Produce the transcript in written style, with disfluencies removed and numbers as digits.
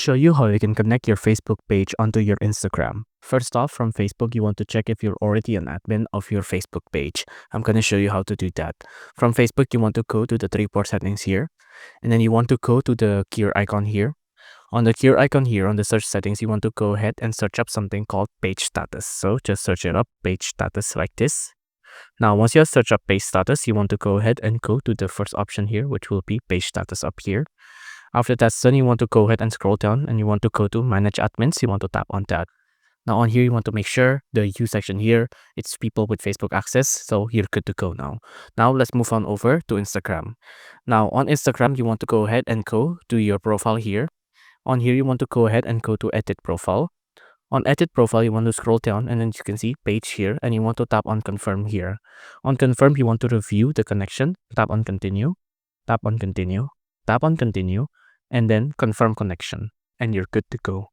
show you how you can connect your Facebook page onto your Instagram. First off, from Facebook, you want to check if you're already an admin of your Facebook page. I'm going to show you how to do that. From Facebook, you want to go to the 3-port settings here, and then you want to go to the gear icon here. On the gear icon here, on the search settings, you want to go ahead and search up something called page status. So just search it up, page status, like this. Now, once you have searched up page status, you want to go ahead and go to the first option here, which will be page status up here. After that's done, you want to go ahead and scroll down and you want to go to manage admins. You want to tap on that. Now on here, you want to make sure the U section here, it's people with Facebook access. So you're good to go now. Now let's move on over to Instagram. Now on Instagram, you want to go ahead and go to your profile here. On here, you want to go ahead and go to edit profile. On edit profile, you want to scroll down and then you can see page here and you want to tap on confirm here. On confirm, you want to review the connection. Tap on continue, tap on continue, tap on continue, and then confirm connection, and you're good to go.